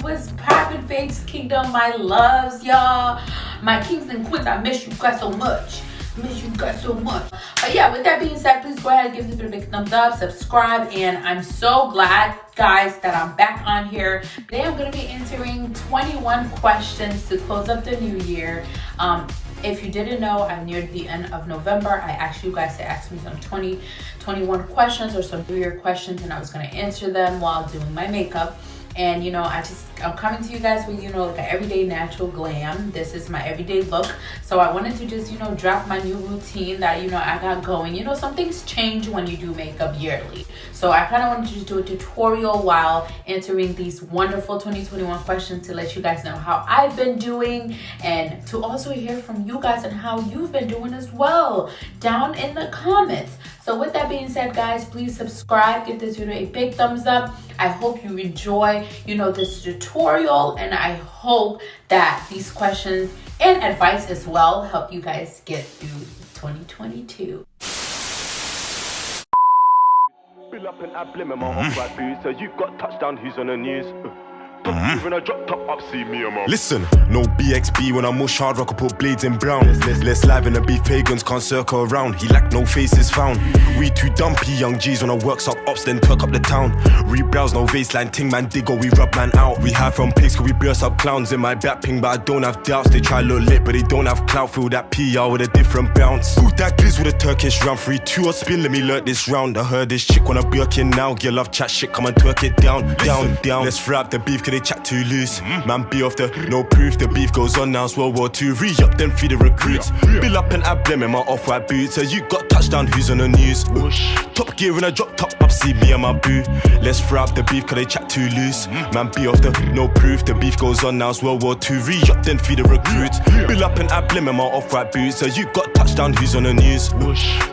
What's poppin', Faith's Kingdom, my loves, y'all. My kings and queens, I miss you guys so much. Miss you guys so much. But yeah, with that being said, please go ahead and give this video a big thumbs up, subscribe, and I'm so glad, guys, that I'm back on here. Today I'm going to be answering 21 questions to close up the new year. If you didn't know, I'm near the end of November. I asked you guys to ask me some 21 questions or some New Year questions, and I was going to answer them while doing my makeup. And I'm coming to you guys with like an everyday natural glam. This is my everyday look, so I wanted to just drop my new routine that I got going. Some things change when you do makeup yearly, so I kind of wanted to just do a tutorial while answering these wonderful 2021 questions to let you guys know how I've been doing, and to also hear from you guys and how you've been doing as well down in the comments. So with that being said, guys, please subscribe, give this video a big thumbs up. I hope you enjoy, this tutorial, and I hope that these questions and advice as well help you guys get through 2022. Fill up and add blim in my off-white boots, so you've got touchdown, who's on the news? When I drop top up, see me, man. Listen, no BXB when I mush hard rock, I put blades in brown. Less live in the beef, pagans can't circle around. He lack no faces found. We too dumpy, young G's when I works up ops, then twerk up the town. Rebrowse, no baseline, ting man digger, we rub man out. We hide from pigs, cause we burst up clowns in my back ping, but I don't have doubts. They try look lit, but they don't have clout. Feel that PR with a different bounce. Boot that glizz with a Turkish round. 3-2 or spin, let me learn this round. I heard this chick wanna Birkin now. Girl love chat shit, come and twerk it down, down. Let's fry up the beef, cause they chat too loose. Man be off the no proof, the beef goes on now, it's World War II. Re-up then feed the recruits. Bill up and add blem in my off-white boots. So you got touchdown, who's on the news? Top gear when I drop top up, see me and my boo. Let's fry up the beef, cause they chat too loose. Man be off the no proof, the beef goes on now, it's World War II. Re-up then feed the recruits. Bill up and add blem in my off-white boots. So you got touchdown, who's on the news?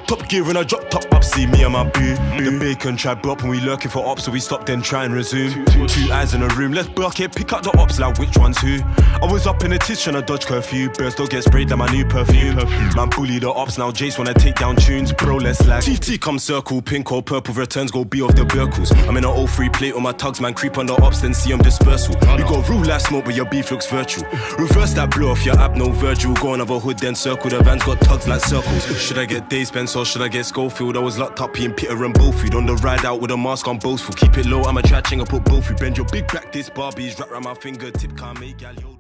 Top gear when I drop top up, see me and my boo. The bacon tribe up and we lurking for ops, so we stop then try and resume. Two eyes in a room, let's buck it, pick up the ops like which one's who. I was up in the tits trying to dodge curfew. Birds don't get sprayed like my new perfume. Man bully the ops now, Jace wanna take down tunes. Bro, let's lag. TT come circle, pink or purple returns go be off the Burkles. I'm in an 03 plate on my tugs, man creep on the ops then see them dispersal. We got real life smoke but your beef looks virtual. Reverse that blow off your app, no Virgil. Go another hood then circle, the van's got tugs like circles. Should I get Dave Spence or should I get Schofield? I was locked up peeing Peter and Bofield. On the ride out with a mask on both full. Keep it low, I'm a try-ching, I put both. You bend your big back, this Barbie's wrap around my finger. Tip can't make gal yodel.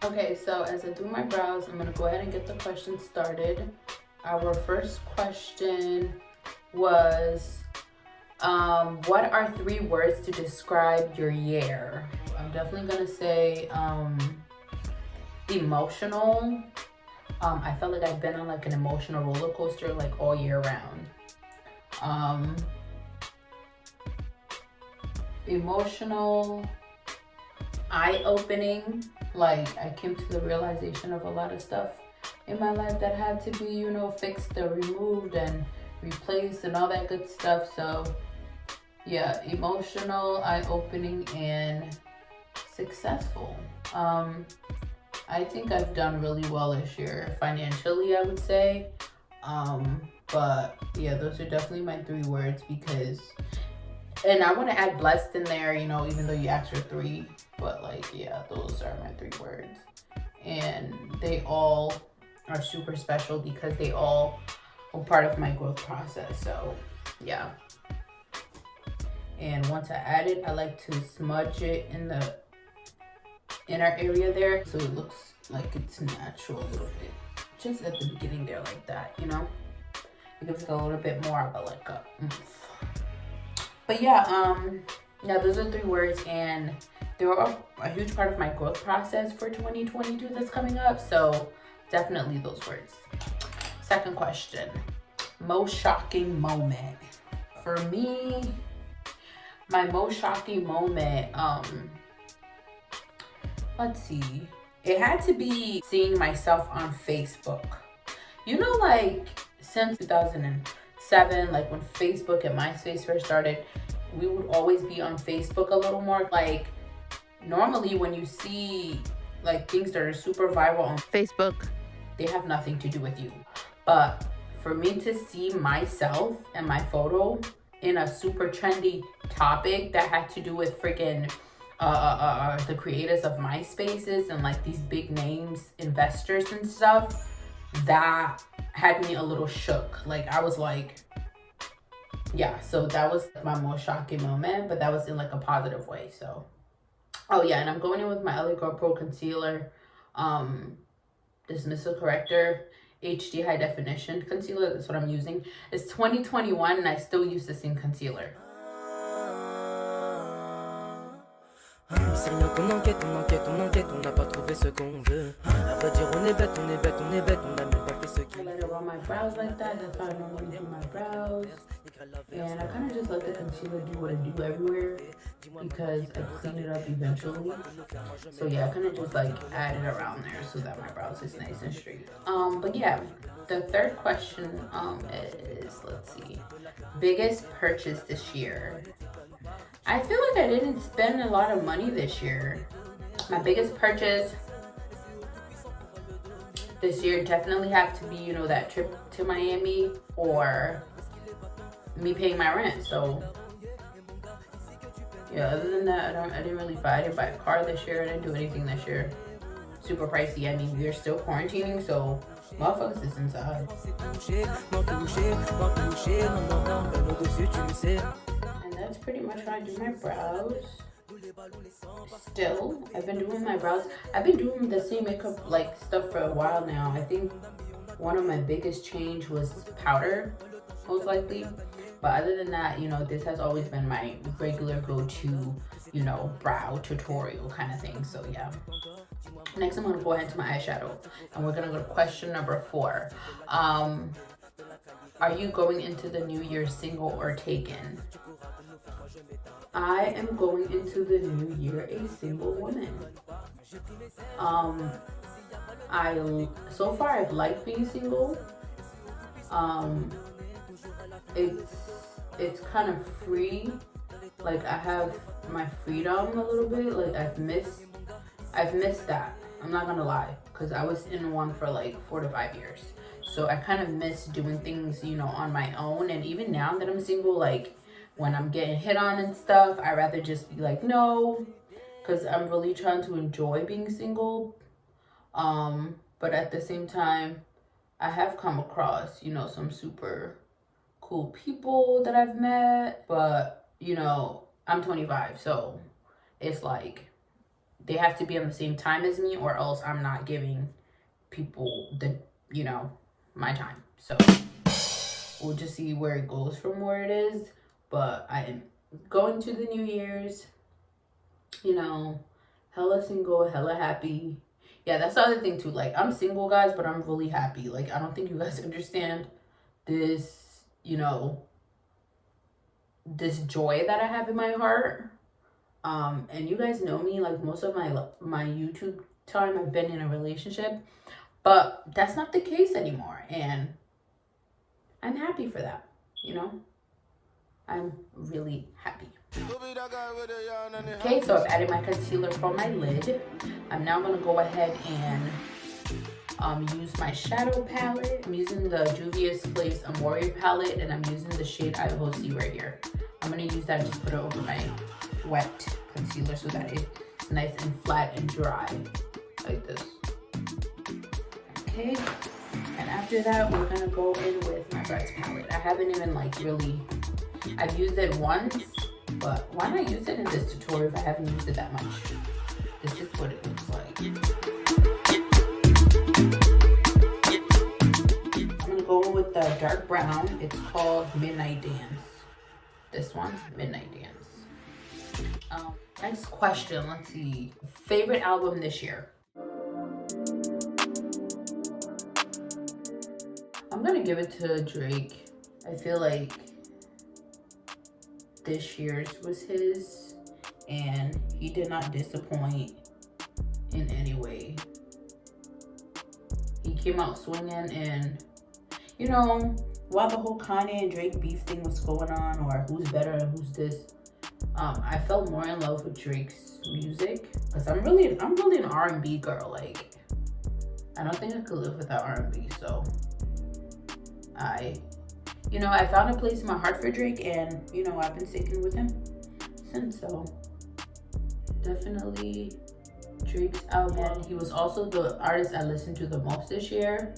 Okay, so as I do my brows, I'm gonna go ahead and get the questions started. Our first question was, what are 3 words to describe your year? I'm definitely gonna say emotional. I felt like I've been on like an emotional roller coaster like all year round. Emotional, eye-opening. Like I came to the realization of a lot of stuff in my life that had to be, fixed or removed and replaced and all that good stuff. So yeah, emotional, eye-opening, and successful. I think I've done really well this year financially, I would say. But yeah, those are definitely my 3 words because, and I want to add blessed in there, even though you asked for 3, but yeah, those are my 3 words. And they all are super special because they all were part of my growth process. So yeah. And once I add it, I like to smudge it in the inner area there so it looks like it's natural a little bit. Just at the beginning there like that, It gives it a little bit more of a oomph. But yeah, those are 3 words, and they're a huge part of my growth process for 2022 that's coming up. So definitely those words. Second question, most shocking moment. For me, my most shocking moment, let's see. It had to be seeing myself on Facebook. Since 2007, when Facebook and MySpace first started, we would always be on Facebook a little more. Normally when you see things that are super viral on Facebook, they have nothing to do with you. But for me to see myself and my photo in a super trendy topic that had to do with freaking the creators of MySpaces and like these big names, investors and stuff, that had me a little shook. Like I was like, yeah, so that was my most shocking moment, but that was in like a positive way. So, oh yeah, and I'm going in with my LA Girl Pro Concealer, Dismissal Corrector, HD High Definition Concealer. That's what I'm using. It's 2021 and I still use the same concealer. On enquête, on n'a pas trouvé ce qu'on veut. À vrai dire, on est bête, on n'a même pas fait ce qu'il I let it run my brows like that. That's how I normally do my brows. And I kind of just let the concealer do what it do everywhere because I clean it up eventually. So yeah, I kind of just like add it around there so that my brows is nice and straight. But yeah, the third question is, let's see, biggest purchase this year. I feel like I didn't spend a lot of money this year. My biggest purchase this year definitely have to be, you know, that trip to Miami or me paying my rent. So yeah, other than that, I didn't buy a car this year. I didn't do anything this year. Super pricey. I mean, we're still quarantining, so motherfuckers is inside. And that's pretty much how I do my brows. Still, I've been doing my brows. I've been doing the same makeup like stuff for a while now. I think one of my biggest change was powder, most likely. But other than that, you know, this has always been my regular go-to, you know, brow tutorial kind of thing. So yeah. Next, I'm gonna go ahead to my eyeshadow, and we're gonna go to question number 4. Are you going into the new year single or taken? I am going into the new year a single woman. So far I've liked being single. It's kind of free. Like I have my freedom a little bit. Like I've missed that. I'm not gonna lie, because I was in one for like 4 to 5 years. So I kind of miss doing things, you know, on my own. And even now that I'm single, like when I'm getting hit on and stuff, I'd rather just be like, no, because I'm really trying to enjoy being single. But at the same time, I have come across, you know, some super cool people that I've met. But, you know, I'm 25, so it's like they have to be on the same time as me, or else I'm not giving people the, you know, my time. So we'll just see where it goes from where it is. But I am going to the New Year's, you know, hella single, hella happy. Yeah, that's the other thing too. Like, I'm single, guys, but I'm really happy. Like, I don't think you guys understand this, you know, this joy that I have in my heart. And you guys know me, like most of my YouTube time I've been in a relationship, but that's not the case anymore. And I'm happy for that, you know? I'm really happy. Okay, so I've added my concealer for my lid. I'm now gonna go ahead and use my shadow palette. I'm using the Juvia's Place Amore palette, and I'm using the shade Idaho Sea right here. I'm gonna use that and just put it over my wet concealer so that it's nice and flat and dry, like this. Okay, and after that, we're gonna go in with my Bratz palette. I haven't even like really, I've used it once, but why not use it in this tutorial if I haven't used it that much? This is what it looks like. I'm gonna go with the dark brown. It's called Midnight Dance. This one, Midnight Dance. Next question, let's see. Favorite album this year? I'm gonna give it to Drake. I feel like this year's was his, and he did not disappoint in any way. He came out swinging, and you know, while the whole Kanye and Drake beef thing was going on, or who's better and who's this, I fell more in love with Drake's music, because I'm really an R&B girl. Like, I don't think I could live without R&B, so I found a place in my heart for Drake, and I've been sticking with him since. So definitely Drake's album. He was also the artist I listened to the most this year.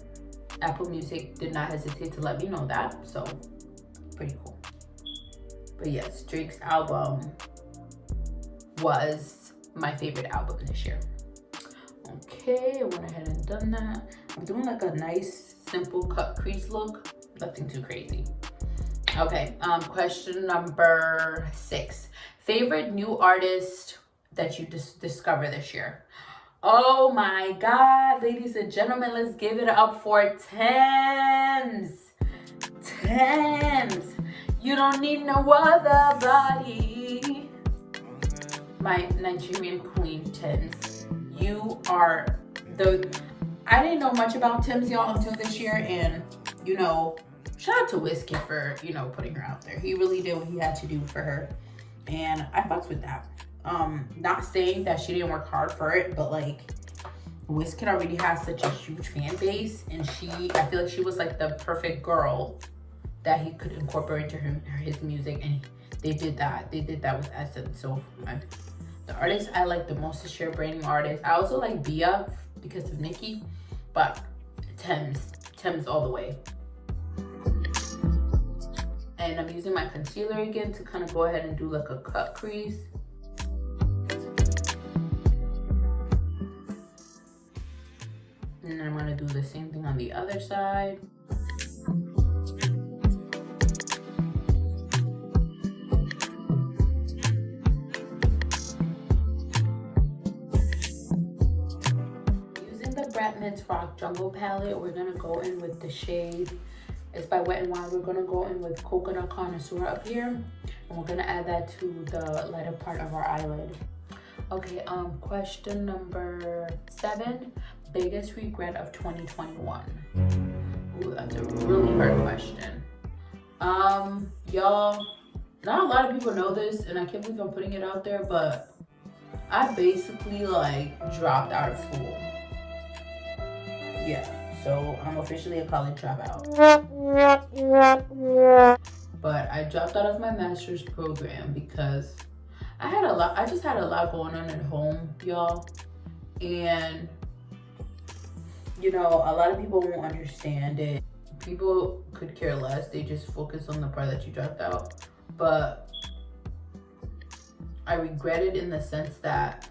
Apple Music did not hesitate to let me know that, so pretty cool. But yes, Drake's album was my favorite album this year. Okay, I went ahead and done that. I'm doing like a nice simple cut crease look, nothing too crazy. Okay, question number 6. Favorite new artist that you discover this year? Oh my God, ladies and gentlemen, let's give it up for Tems. Tems. You don't need no other body. My Nigerian queen, Tems. You are I didn't know much about Tems, y'all, until this year, and shout out to Wizkid for putting her out there. He really did what he had to do for her, and I fucks with that. Not saying that she didn't work hard for it, but like Wizkid already has such a huge fan base, and I feel like she was like the perfect girl that he could incorporate into his music, and they did that with Essence. So the artist I like the most is brand new artist. I also like Bia because of Nicki, but Tems all the way. And I'm using my concealer again to kind of go ahead and do like a cut crease. And then I'm gonna do the same thing on the other side. Using the Bratman's Rock Jungle palette, we're gonna go in with the shade. It's by Wet n Wild. We're gonna go in with Coconut Connoisseur up here, and we're gonna add that to the lighter part of our eyelid. Okay, question number 7. Biggest regret of 2021. Ooh, that's a really hard question. Y'all, not a lot of people know this, and I can't believe I'm putting it out there, but I basically like dropped out of school. Yeah, so I'm officially a college dropout. But I dropped out of my master's program because I just had a lot going on at home, y'all, and a lot of people won't understand it. People could care less. They just focus on the part that you dropped out. But I regret it in the sense that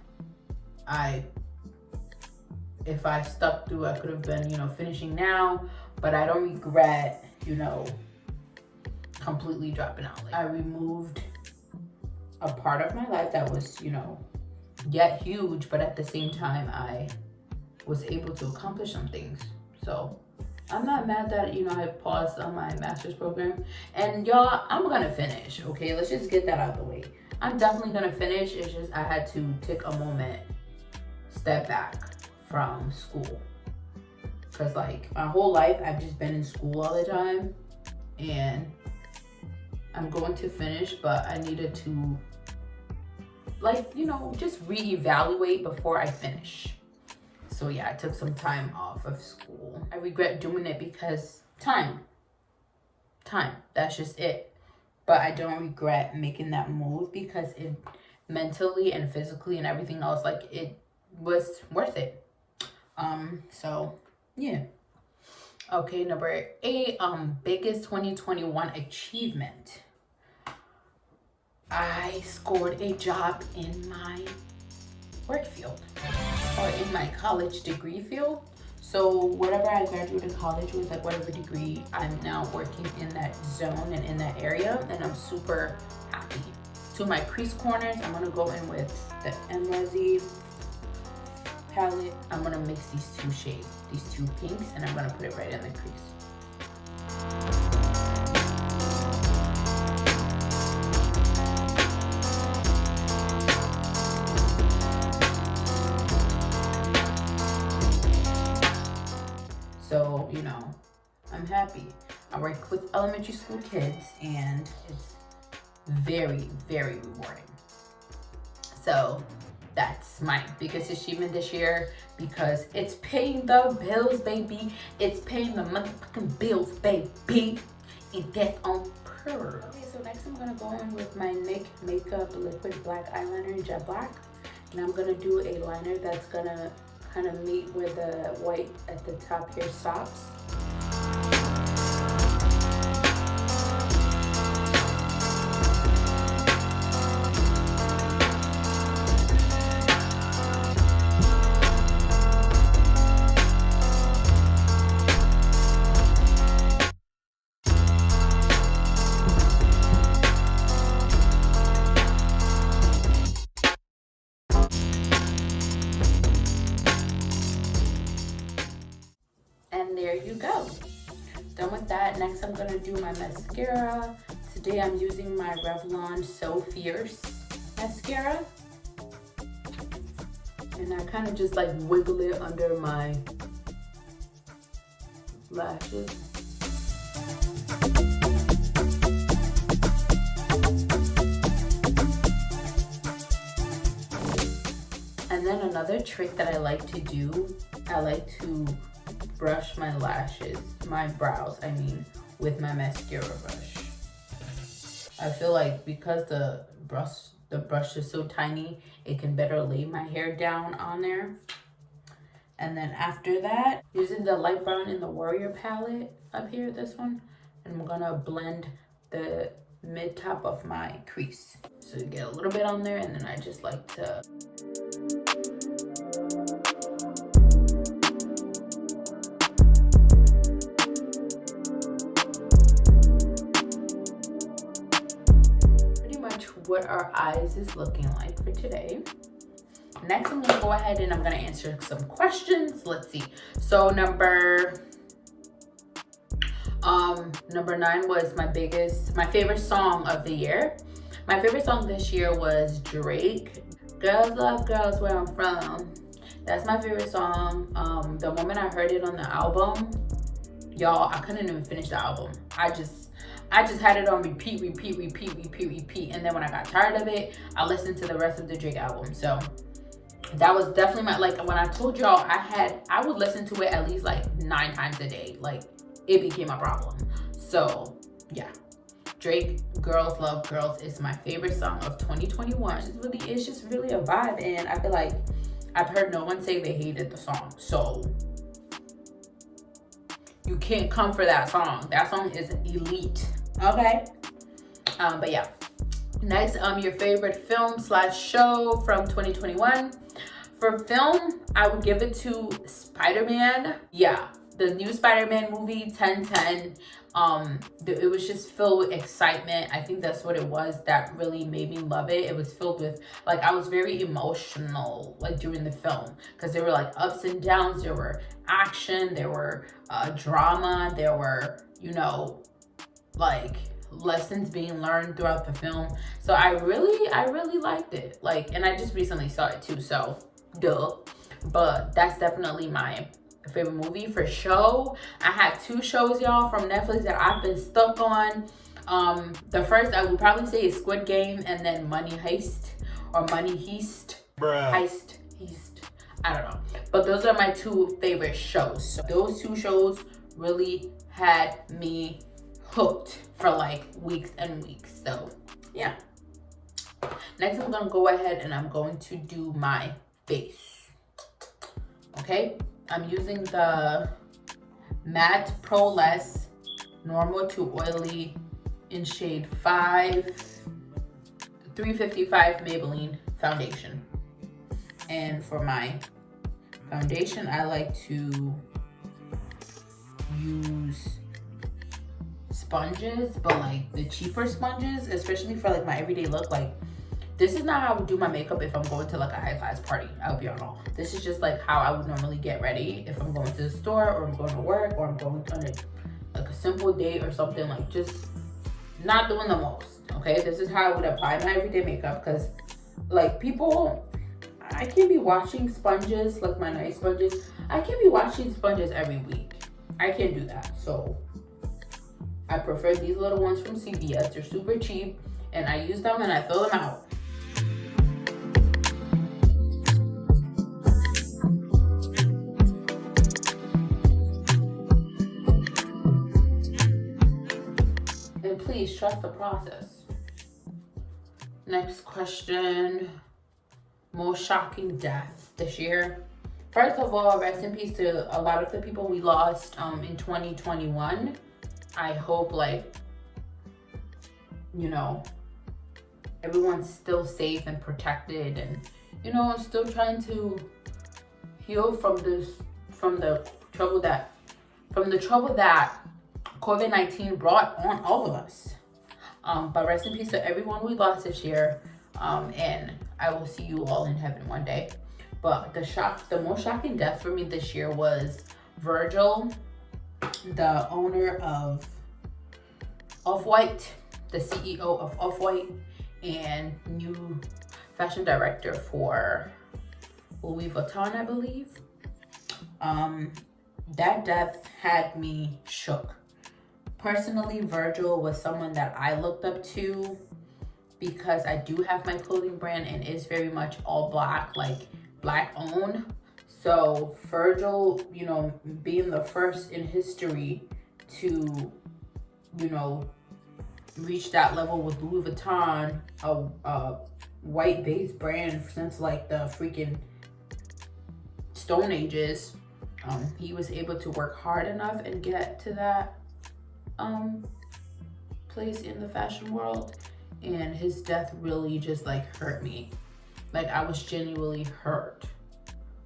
if I stuck through, I could have been, finishing now. But I don't regret, completely dropping out. Like, I removed a part of my life that was, yet huge, but at the same time, I was able to accomplish some things. So I'm not mad that I paused on my master's program. And y'all, I'm gonna finish. Okay, let's just get that out of the way. I'm definitely gonna finish. It's just I had to take a moment, step back from school, because like my whole life I've just been in school all the time, and I'm going to finish, but I needed to just reevaluate before I finish. So yeah, I took some time off of school. I regret doing it because time, that's just it. But I don't regret making that move because it mentally and physically and everything else, like it was worth it. So yeah. Okay, number 8, biggest 2021 achievement. I scored a job in my work field, or in my college degree field. So whatever I graduated college with, like whatever degree, I'm now working in that zone and in that area, and I'm super happy. To my crease corners, I'm gonna go in with the Emrazy palette. I'm gonna mix these 2 shades, these 2 pinks, and I'm gonna put it right in the crease. So, I'm happy. I work with elementary school kids, and it's very, very rewarding. So that's my biggest achievement this year because it's paying the bills, baby. It's paying the motherfucking bills, baby. And that's on purpose. Okay, so next I'm gonna go in with my NYX Makeup Liquid Black Eyeliner in Jet Black. And I'm gonna do a liner that's gonna kind of meet where the white at the top here stops. And there you go. Done with that. Next I'm gonna do my mascara. Today I'm using my Revlon So Fierce mascara. And I kind of just like wiggle it under my lashes. And then another trick that I like to do, I like to brush my lashes, my brows, I mean, with my mascara brush. I feel like because the brush is so tiny, it can better lay my hair down on there. And then after that, using the light brown in the Warrior palette up here, this one, and I'm gonna blend the mid top of my crease. So you get a little bit on there, and then I just like to what our eyes is looking like for today. Next, I'm gonna go ahead and I'm gonna answer some questions. Let's see. So number 9 was my favorite song of the year. My favorite song this year was Drake, Girls Love Girls Where I'm From. That's my favorite song. The moment I heard it on the album, y'all, I couldn't even finish the album. I just had it on repeat. And then when I got tired of it, I listened to the rest of the Drake album. So that was definitely my, like when I told y'all I would listen to it at least like 9 times a day. Like it became a problem. So yeah, Drake, Girls Love Girls is my favorite song of 2021. It's just really a vibe. And I feel like I've heard no one say they hated the song. So you can't come for that song. That song is elite. Okay. But yeah. Next, your favorite film/show from 2021. For film, I would give it to Spider-Man. Yeah, the new Spider-Man movie, 10/10. It was just filled with excitement. I think that's what it was that really made me love it. It was filled with, like, I was very emotional, like, during the film, because there were, like, ups and downs. There were action, there were drama, there were, you know, like, lessons being learned throughout the film. So I really liked it. Like, and I just recently saw it too, so duh. But that's definitely my favorite movie. For show, I have 2 shows, y'all, from Netflix that I've been stuck on. The first I would probably say is Squid Game, and then Money Heist or Money Heist. Bruh. Heist. I don't know. But those are my 2 favorite shows. So those 2 shows really had me hooked for like weeks and weeks. So yeah. Next, I'm gonna go ahead and I'm going to do my face. Okay, I'm using the Matte Pro Less Normal to Oily in shade 355 Maybelline foundation. And for my foundation, I like to use sponges, but like the cheaper sponges, especially for like my everyday look. Like, this is not how I would do my makeup if I'm going to like a high class party. I'll be honest. This is just like how I would normally get ready if I'm going to the store, or I'm going to work, or I'm going on like a simple date or something. Like, just not doing the most. Okay, this is how I would apply my everyday makeup, because like people, I can't be washing sponges, like my nice sponges. I can't be washing sponges every week. I can't do that. So I prefer these little ones from CVS. They're super cheap, and I use them and I fill them out. then please trust the process. Next question. Most shocking death this year. First of all, rest in peace to a lot of the people we lost in 2021. I hope, like, you know, everyone's still safe and protected, and, you know, still trying to heal from the trouble that COVID-19 brought on all of us. But rest in peace to everyone we lost this year. And I will see you all in heaven one day. But the most shocking death for me this year was Virgil, the owner of Off-White, the CEO of Off-White, and new fashion director for Louis Vuitton, I believe. That death had me shook. Personally, Virgil was someone that I looked up to because I do have my clothing brand and it's very much all black, like black owned. So Virgil, you know, being the first in history to, you know, reach that level with Louis Vuitton, a white-based brand since like the freaking Stone Ages. He was able to work hard enough and get to that place in the fashion world, and his death really just like hurt me. Like, I was genuinely hurt.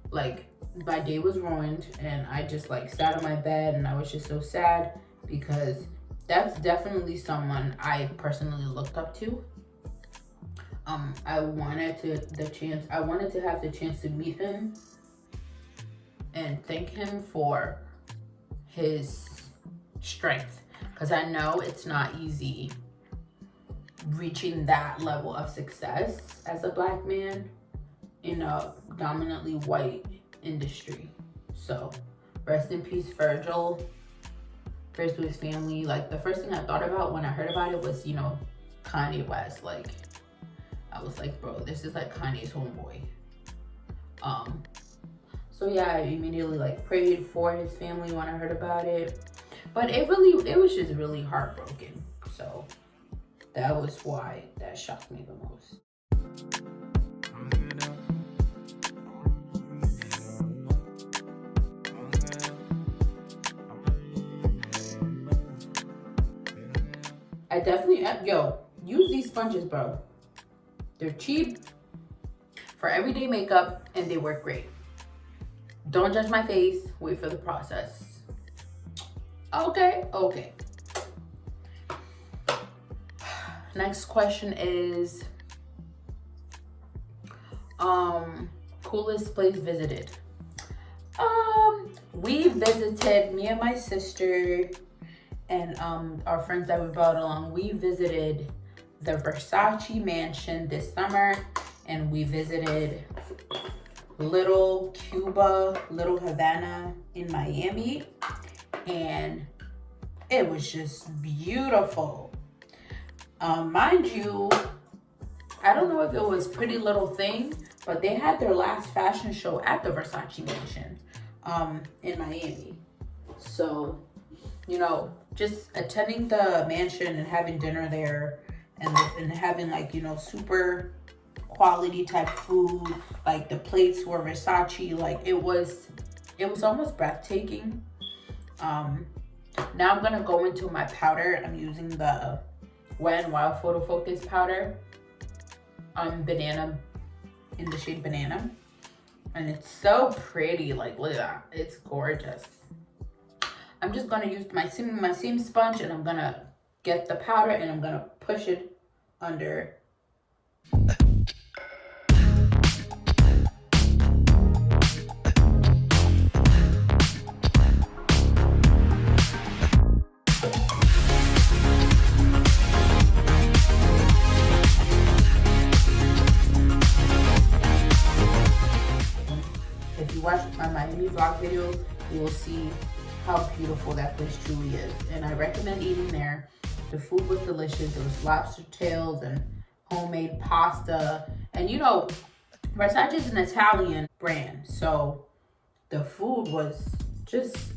Like, my day was ruined, and I just like sat on my bed and I was just so sad because that's definitely someone I personally looked up to. I wanted to have the chance to meet him and thank him for his strength, because I know it's not easy reaching that level of success as a black man in a dominantly white industry. So rest in peace, Virgil. Prayers to his family. Like, the first thing I thought about when I heard about it was, you know, Kanye West. Like, I was like, bro, this is like Kanye's homeboy. So yeah, I immediately like prayed for his family when I heard about it. But it was just really heartbroken. So that was why that shocked me the most. I definitely, use these sponges, bro. They're cheap for everyday makeup and they work great. Don't judge my face, wait for the process. Okay. Next question is, coolest place visited. We visited, me and my sister and our friends that we brought along, we visited the Versace mansion this summer, and we visited Little Cuba, Little Havana in Miami, and it was just beautiful. Mind you, I don't know if it was Pretty Little Thing, but they had their last fashion show at the Versace mansion in Miami. So, you know, just attending the mansion and having dinner there and having like, you know, super quality type food, like the plates were Versace, like it was almost breathtaking. Now I'm gonna go into my powder. I'm using the Wet n Wild Photo Focus powder, banana, in the shade Banana, and it's so pretty. Like, look at that, it's gorgeous. I'm just gonna use my same sponge, and I'm gonna get the powder and I'm gonna push it under. If you watch my Miami vlog video, you will see how beautiful that place truly is, and I recommend eating there. The food was delicious. There was lobster tails and homemade pasta, and you know, Versace is an Italian brand, so the food was just,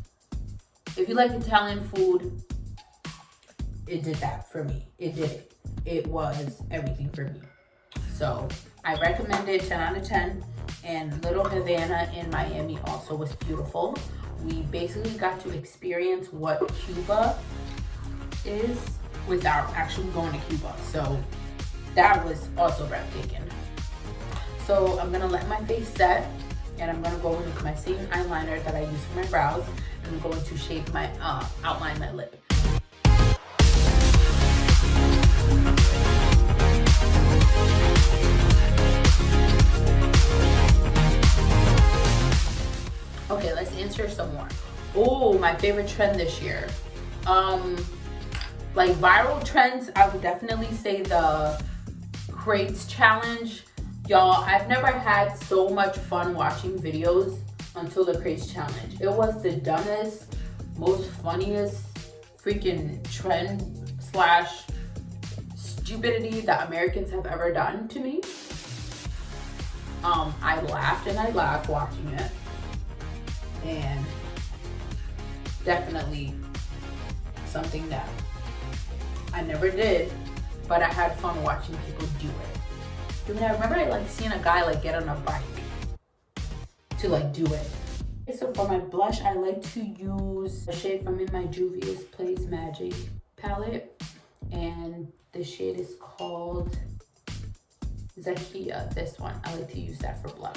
if you like Italian food, it did that for me. It did it. It was everything for me. So I recommend it, 10 out of 10. And Little Havana in Miami also was beautiful. We basically got to experience what Cuba is without actually going to Cuba. So that was also breathtaking. So I'm gonna let my face set, and I'm gonna go in with my same eyeliner that I use for my brows, and I'm going to shape my outline my lip. Okay, let's answer some more. Oh, my favorite trend this year. Like viral trends, I would definitely say the crates challenge. Y'all, I've never had so much fun watching videos until the crates challenge. It was the dumbest, most funniest freaking trend slash stupidity that Americans have ever done to me. I laughed and I laughed watching it. And definitely something that I never did, but I had fun watching people do it. Dude, I remember I like seeing a guy like get on a bike to like do it. Okay, so for my blush, I like to use a shade from In My Juvia's Plays Magic palette, and the shade is called Zakia. This one, I like to use that for blush.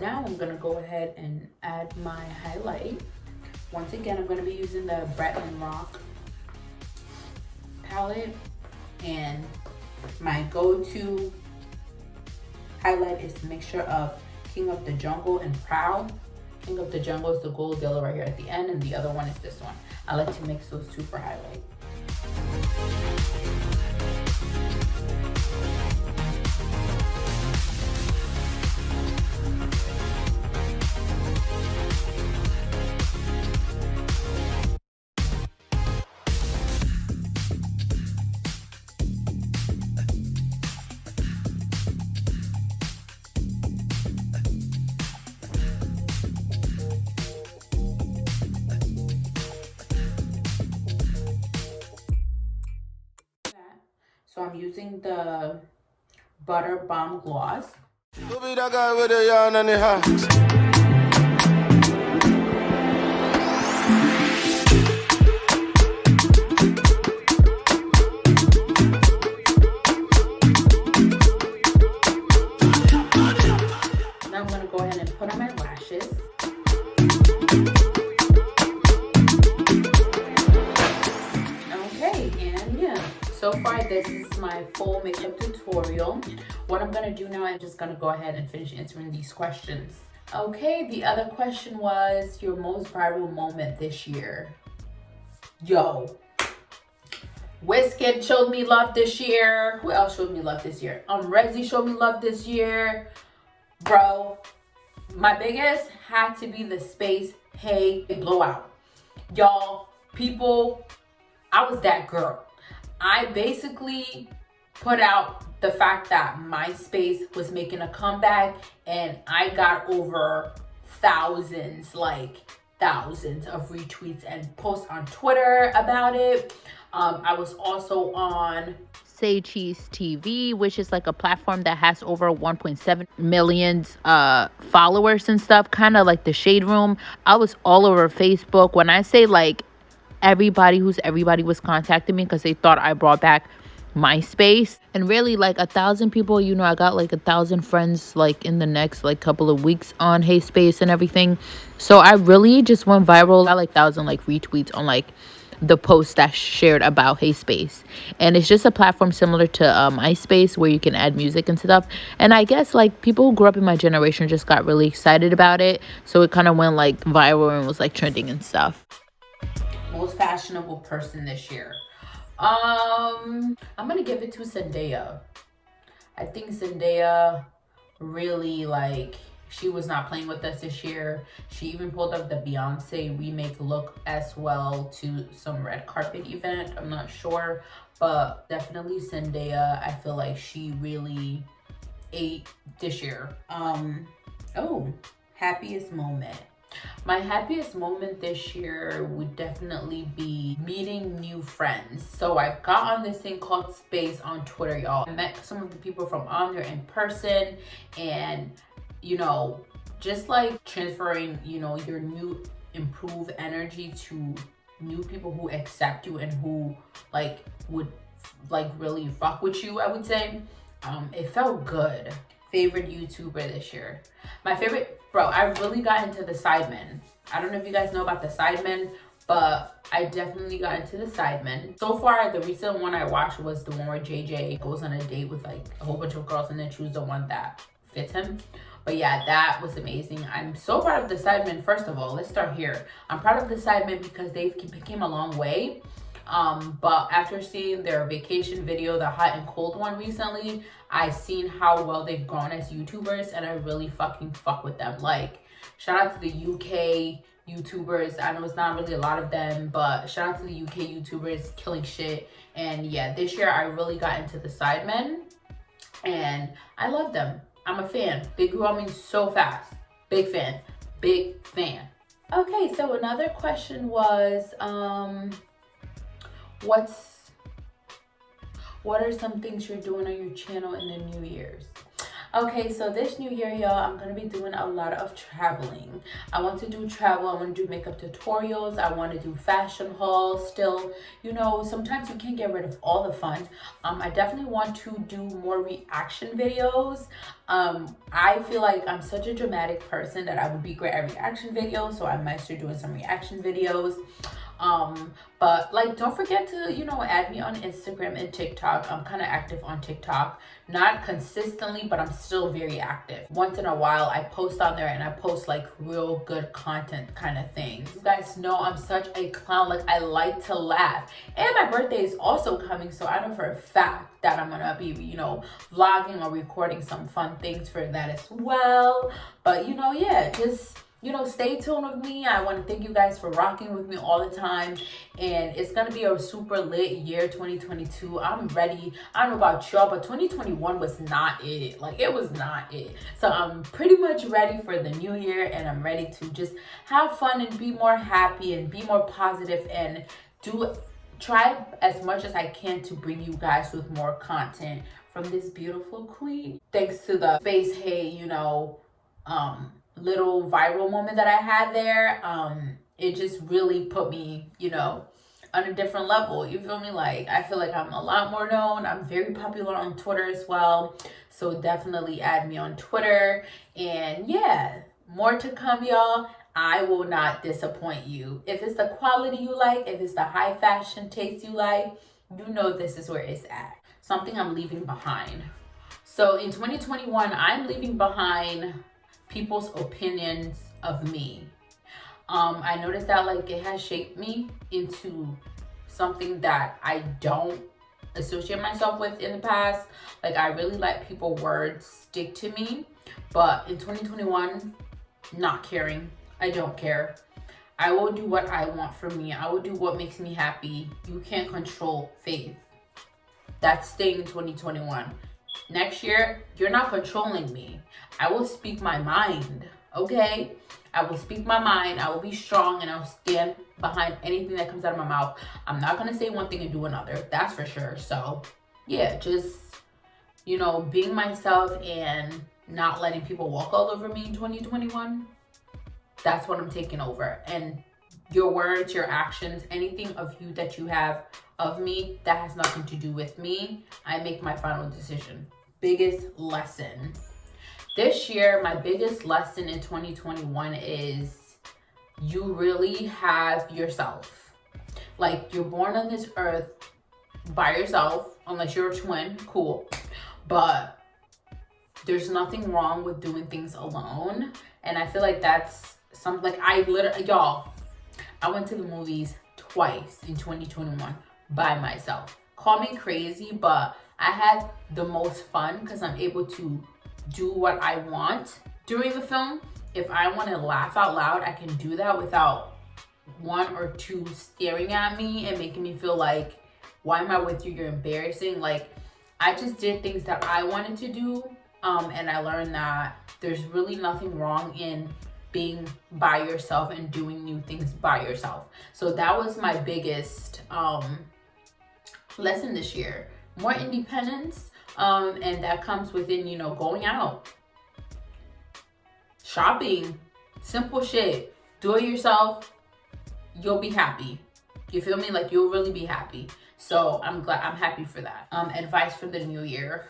Now I'm gonna go ahead and add my highlight. Once again, I'm gonna be using the Bretman Rock palette, and my go-to highlight is a mixture of King of the Jungle and Proud. King of the Jungle is the gold yellow right here at the end, and the other one is this one. I like to mix those two for highlight. So I'm using the Butter Bomb Gloss. Who be that guy with the yarn and the hat? Now I'm gonna go ahead and put on my lashes. Okay, and yeah. So far, this is my full makeup tutorial. What I'm gonna do now, I'm just gonna go ahead and finish answering these questions. Okay, the other question was your most viral moment this year. Yo, Wizkid showed me love this year. Who else showed me love this year? Rezi showed me love this year. Bro, my biggest had to be the Space Hey blowout. Y'all, people, I was that girl. I basically put out the fact that MySpace was making a comeback, and I got over thousands of retweets and posts on Twitter about it. I was also on Say Cheese TV, which is like a platform that has over 1.7 million followers and stuff, kind of like the Shade Room. I was all over Facebook. When I say like everybody was contacting me because they thought I brought back MySpace. And really, like 1,000 people, you know, I got like 1,000 friends like in the next like couple of weeks on Hey Space and everything. So I really just went viral. I got like 1,000 like retweets on like the post that shared about Hey Space. And it's just a platform similar to MySpace where you can add music and stuff. And I guess like people who grew up in my generation just got really excited about it. So it kind of went like viral and was like trending and stuff. Most fashionable person this year. I'm gonna give it to Zendaya. I think Zendaya really like She was not playing with us this year. She even pulled up the Beyonce remake look as well to some red carpet event. I'm not sure, but definitely Zendaya. I feel like she really ate this year. Oh, happiest moment. My happiest moment this year would definitely be meeting new friends. So I got on this thing called Space on Twitter, y'all. I met some of the people from on there in person, and you know, just like transferring, you know, your new improved energy to new people who accept you and who like would like really fuck with you, I would say. It felt good. Favorite YouTuber this year. My favorite, bro, I really got into the Sidemen. I don't know if you guys know about the Sidemen, but I definitely got into the Sidemen. So far, the recent one I watched was the one where JJ goes on a date with like a whole bunch of girls and then choose the one that fits him. But yeah, that was amazing. I'm so proud of the Sidemen. First of all, let's start here. I'm proud of the Sidemen because they've came a long way. But after seeing their vacation video, the hot and cold one recently, I've seen how well they've grown as YouTubers, and I really fucking fuck with them. Like, shout out to the UK YouTubers. I know it's not really a lot of them, but shout out to the UK YouTubers killing shit. And yeah, this year I really got into the Sidemen, and I love them. I'm a fan. They grew on me so fast. Big fan. Big fan. Okay, so another question was, what are some things you're doing on your channel in the New Year's? Okay, so this new year, y'all, I'm gonna be doing a lot of traveling. I want to do travel. I want to do makeup tutorials. I want to do fashion hauls. Still, you know, sometimes you can't get rid of all the fun. I definitely want to do more reaction videos. I feel like I'm such a dramatic person that I would be great at reaction videos, so I might start doing some reaction videos. But like, don't forget to, you know, add me on Instagram and TikTok. I'm kind of active on TikTok, not consistently, but I'm still very active. Once in a while I post on there, and I post like real good content kind of things. You guys know I'm such a clown. Like, I like to laugh, and my birthday is also coming, so I know for a fact that I'm gonna be, you know, vlogging or recording some fun things for that as well. But you know, yeah, just, you know, stay tuned with me. I want to thank you guys for rocking with me all the time. And it's going to be a super lit year, 2022. I'm ready. I don't know about y'all, but 2021 was not it. Like, it was not it. So I'm pretty much ready for the new year, and I'm ready to just have fun and be more happy and be more positive and try as much as I can to bring you guys with more content from this beautiful queen. Thanks to the Space Hey, you know, little viral moment that I had there, it just really put me, you know, on a different level. You feel me? Like, I feel like I'm a lot more known. I'm very popular on Twitter as well, so definitely add me on Twitter. And yeah, more to come, y'all. I will not disappoint you. If it's the quality you like, if it's the high fashion taste you like, you know this is where it's at. Something I'm leaving behind. So in 2021, I'm leaving behind people's opinions of me. I noticed that like it has shaped me into something that I don't associate myself with in the past. Like, I really let people's words stick to me, but in 2021, not caring. I don't care. I will do what I want for me. I will do what makes me happy. You can't control faith. That's staying in 2021. Next year, you're not controlling me. I will speak my mind, okay? I will speak my mind. I will be strong, and I'll stand behind anything that comes out of my mouth. I'm not gonna say one thing and do another, that's for sure. So yeah, just, you know, being myself and not letting people walk all over me in 2021. That's what I'm taking over. And your words, your actions, anything of you that you have of me that has nothing to do with me, I make my final decision. Biggest lesson. This year, my biggest lesson in 2021 is you really have yourself. Like, you're born on this earth by yourself, unless you're a twin, cool. But there's nothing wrong with doing things alone. And I feel like that's something, like, I literally, y'all, I went to the movies twice in 2021 by myself. Call me crazy, but I had the most fun because I'm able to do what I want during the film, if I want to laugh out loud, I can do that without one or two staring at me and making me feel like, why am I with you? You're embarrassing. Like, I just did things that I wanted to do. And I learned that there's really nothing wrong in being by yourself and doing new things by yourself. So that was my biggest lesson this year. More independence. And that comes within, you know, going out, shopping, simple shit. Do it yourself. You'll be happy. You feel me? Like, you'll really be happy. So I'm happy for that. Advice for the new year.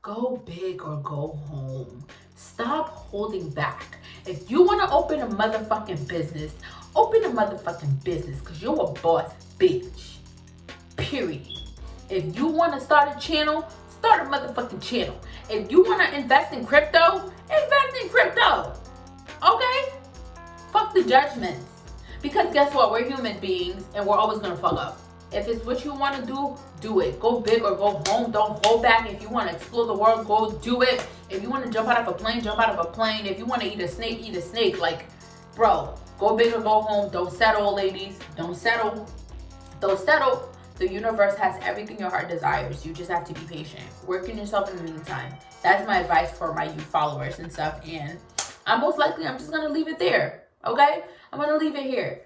Go big or go home. Stop holding back. If you want to open a motherfucking business, open a motherfucking business, because you're a boss bitch. Period. If you want to start a channel, start a motherfucking channel. If you want to invest in crypto, invest in crypto. Okay? Fuck the judgments. Because guess what? We're human beings and we're always going to fuck up. If it's what you want to do, do it. Go big or go home. Don't hold back. If you want to explore the world, go do it. If you want to jump out of a plane, jump out of a plane. If you want to eat a snake, eat a snake. Like, bro, go big or go home. Don't settle, ladies. Don't settle. Don't settle. The universe has everything your heart desires. You just have to be patient. Work on yourself in the meantime. That's my advice for my youth followers and stuff. And I'm just going to leave it there. Okay? I'm going to leave it here.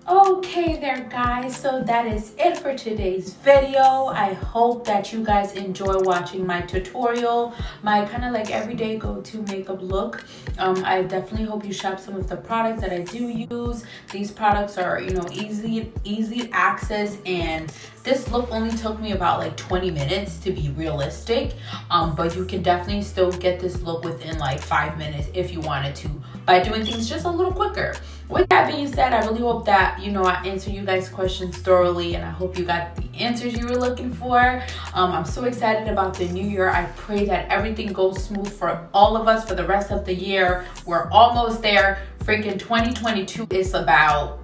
Okay there, guys, so that is it for today's video. I hope that you guys enjoy watching my tutorial, my kind of like everyday go-to makeup look. I definitely hope you shop some of the products that I do use. These products are, you know, easy access, and this look only took me about like 20 minutes to be realistic, but you can definitely still get this look within like 5 minutes if you wanted to, by doing things just a little quicker. With that being said, I really hope that, you know, I answered you guys' questions thoroughly, and I hope you got the answers you were looking for. I'm so excited about the new year. I pray that everything goes smooth for all of us for the rest of the year. We're almost there. Freaking 2022 is about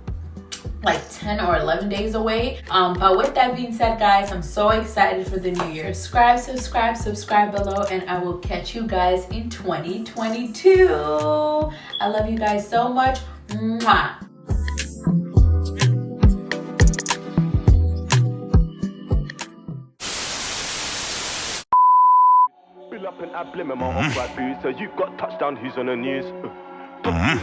like 10 or 11 days away. But with that being said, guys, I'm so excited for the new year. Subscribe below, and I will catch you guys in 2022. I love you guys so much. Mwah. Fill up an ab limit, my off-white boots. So you've got touchdown, who's on the news?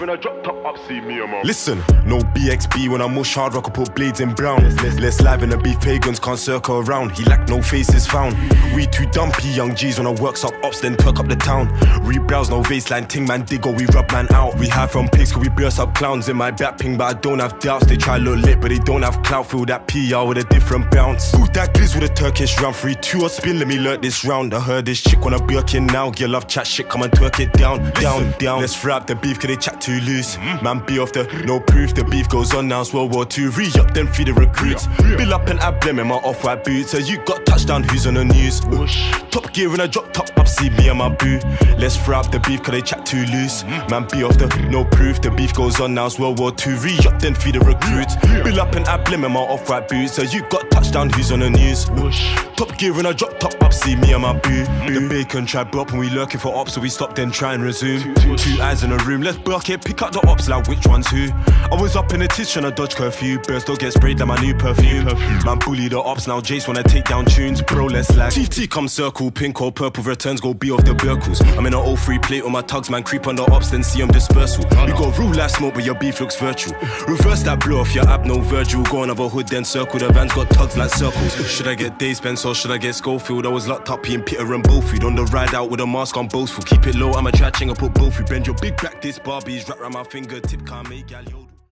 When I drop top up, see me, I'm Listen, no BXB when I mush hard rock, I put blades in brown. Less live in the beef, pagans can't circle around. He lack no faces found. We too dumpy, young G's when I works up ops, then twerk up the town. Rebrowse, no baseline, ting man dig or we rub man out. We hide from pigs, cause we burst up clowns in my back ping, but I don't have doubts. They try look lit, but they don't have clout. Feel that PR with a different bounce. Boot that glizz with a Turkish round. 3-2 or spin, let me learn this round. I heard this chick wanna Birkin now. Girl love chat shit, come and twerk it down, down. Let's fry up the beef, cause they chat too loose. Man be off the no proof, the beef goes on now, it's World War II. Re-up then feed the recruits. Bill up and ab in my off-white boots. So you got touchdown, who's on the news? Top gear when I drop top up, see me and my boo. Let's fry up the beef, cause they chat too loose. Man be off the no proof, the beef goes on now, it's World War II. Re-up then feed the recruits. Bill up and ab in my off-white boots. So you got touchdown, who's on the news? Top gear when I drop top up, see me and my boo. The bacon tribe up and we lurking for ops, so we stop then try and resume. Two eyes in a room, let's bucket, pick up the ops like which one's who. I was up in the tits trying to dodge curfew. Birds don't get sprayed like my new perfume. Man bully the ops, now Jace wanna take down tunes. Bro, let's lag. TT come circle, pink or purple returns, go be off the Burkles. I'm in an 03 plate on my tugs, man creep on the ops, then see them dispersal. You got real life smoke, but your beef looks virtual. Reverse that blow off your ab, no Virgil. Go another hood, then circle. The van's got tugs like circles. Should I get Dave Spence or should I get Schofield? I was locked up in Peter and Bofield. On the ride out with a mask on both. Keep it low, I'm a try ching, I put both. You bend your big back, this Barbie's wrapped around my fingertip, can't make gal yo.